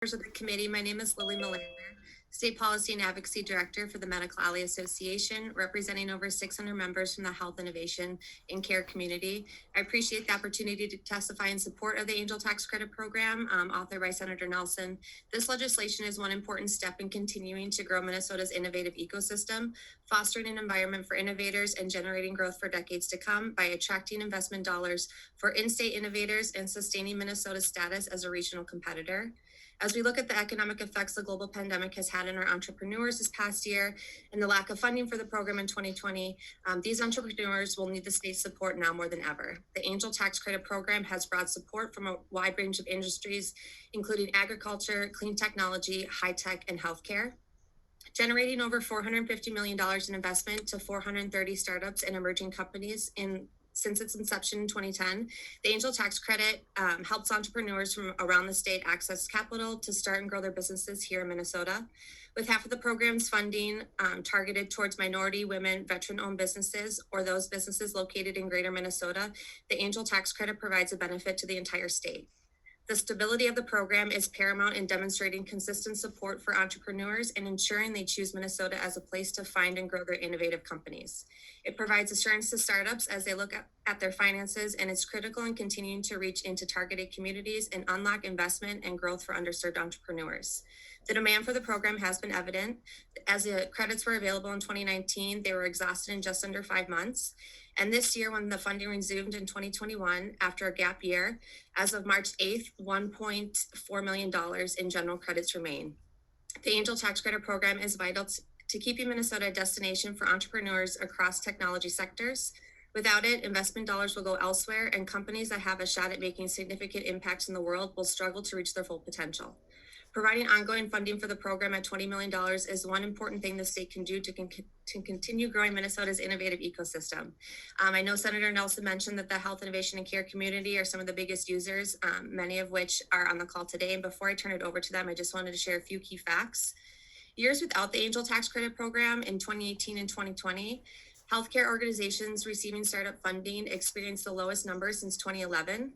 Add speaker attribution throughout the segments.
Speaker 1: Members of the committee, my name is Lily Melander, State Policy and Advocacy Director for the Medical Alley Association, representing over 600 members from the health innovation and care community. I appreciate the opportunity to testify in support of the Angel Tax Credit Program, authored by Senator Nelson. This legislation is one important step in continuing to grow Minnesota's innovative ecosystem, fostering an environment for innovators and generating growth for decades to come by attracting investment dollars for in-state innovators and sustaining Minnesota's status as a regional competitor. As we look at the economic effects the global pandemic has had on our entrepreneurs this past year and the lack of funding for the program in 2020, these entrepreneurs will need the state's support now more than ever. The Angel Tax Credit Program has broad support from a wide range of industries, including agriculture, clean technology, high tech, and healthcare, generating over $450 million in investment to 430 startups and emerging companies since its inception in 2010. The Angel Tax Credit helps entrepreneurs from around the state access capital to start and grow their businesses here in Minnesota. With half of the program's funding targeted towards minority, women, veteran-owned businesses, or those businesses located in greater Minnesota, the Angel Tax Credit provides a benefit to the entire state. The stability of the program is paramount in demonstrating consistent support for entrepreneurs and ensuring they choose Minnesota as a place to find and grow their innovative companies. It provides assurance to startups as they look at their finances, and it's critical in continuing to reach into targeted communities and unlock investment and growth for underserved entrepreneurs. The demand for the program has been evident. As the credits were available in 2019, they were exhausted in just under 5 months. And this year, when the funding resumed in 2021, after a gap year, as of March 8th, $1.4 million in general credits remain. The Angel Tax Credit Program is vital to keeping Minnesota a destination for entrepreneurs across technology sectors. Without it, investment dollars will go elsewhere, and companies that have a shot at making significant impacts in the world will struggle to reach their full potential. Providing ongoing funding for the program at $20 million is one important thing the state can do to continue growing Minnesota's innovative ecosystem. I know Senator Nelson mentioned that the health, innovation, and care community are some of the biggest users, many of which are on the call today. And before I turn it over to them, I just wanted to share a few key facts. Years without the Angel Tax Credit Program in 2018 and 2020, healthcare organizations receiving startup funding experienced the lowest numbers since 2011.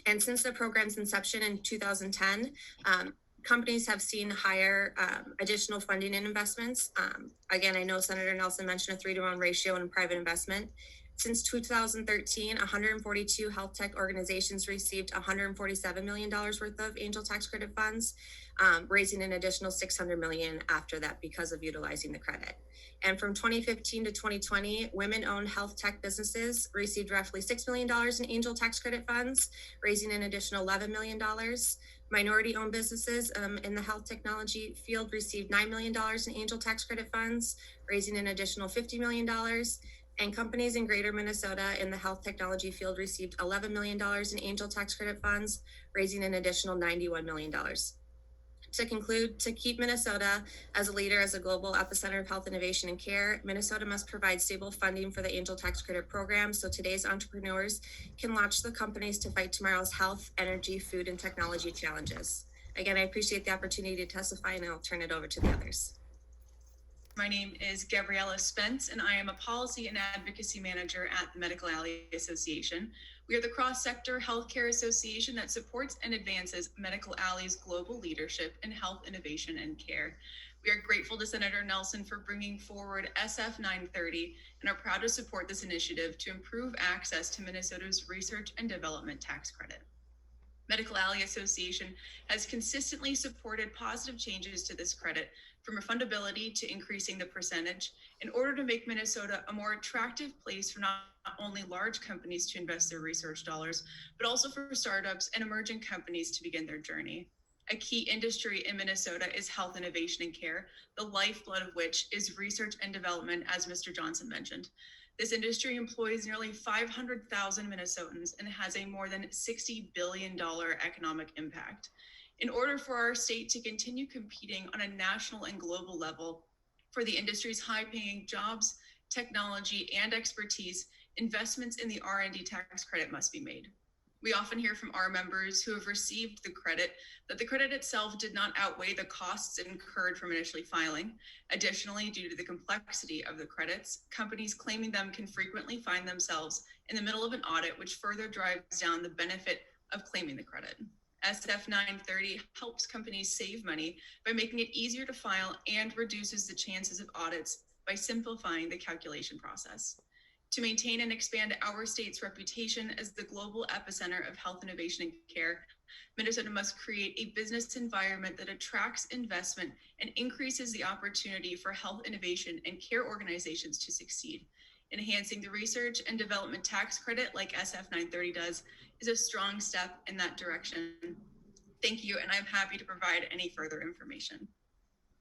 Speaker 1: And since the program's inception in 2010, companies have seen higher additional funding and investments. Again, I know Senator Nelson mentioned a 3-to-1 ratio in private investment. Since 2013, 142 health tech organizations received $147 million worth of Angel Tax Credit funds, raising an additional $600 million after that because of utilizing the credit. And from 2015 to 2020, women-owned health tech businesses received roughly $6 million in Angel Tax Credit funds, raising an additional $11 million. Minority-owned businesses in the health technology field received $9 million in Angel Tax Credit funds, raising an additional $50 million. And companies in greater Minnesota in the health technology field received $11 million in Angel Tax Credit funds, raising an additional $91 million. To conclude, to keep Minnesota as a leader as a global epicenter of health innovation and care, Minnesota must provide stable funding for the Angel Tax Credit Program so today's entrepreneurs can launch the companies to fight tomorrow's health, energy, food, and technology challenges. Again, I appreciate the opportunity to testify, and I'll turn it over to the others.
Speaker 2: My name is Gabriella Spence, and I am a Policy and Advocacy Manager at the Medical Alley Association. We are the cross-sector healthcare association that supports and advances Medical Alley's global leadership in health, innovation, and care. We are grateful to Senator Nelson for bringing forward SF 930 and are proud to support this initiative to improve access to Minnesota's research and development tax credit. Medical Alley Association has consistently supported positive changes to this credit, from refundability to increasing the percentage, in order to make Minnesota a more attractive place for not only large companies to invest their research dollars, but also for startups and emerging companies to begin their journey. A key industry in Minnesota is health, innovation, and care, the lifeblood of which is research and development, as Mr. Johnson mentioned. This industry employs nearly 500,000 Minnesotans and has a more than $60 billion economic impact. In order for our state to continue competing on a national and global level for the industry's high-paying jobs, technology, and expertise, investments in the R&D tax credit must be made. We often hear from our members who have received the credit that the credit itself did not outweigh the costs incurred from initially filing. Additionally, due to the complexity of the credits, companies claiming them can frequently find themselves in the middle of an audit, which further drives down the benefit of claiming the credit. SF 930 helps companies save money by making it easier to file and reduces the chances of audits by simplifying the calculation process. To maintain and expand our state's reputation as the global epicenter of health innovation and care, Minnesota must create a business environment that attracts investment and increases the opportunity for health innovation and care organizations to succeed. Enhancing the research and development tax credit like SF 930 does is a strong step in that direction. Thank you, and I'm happy to provide any further information.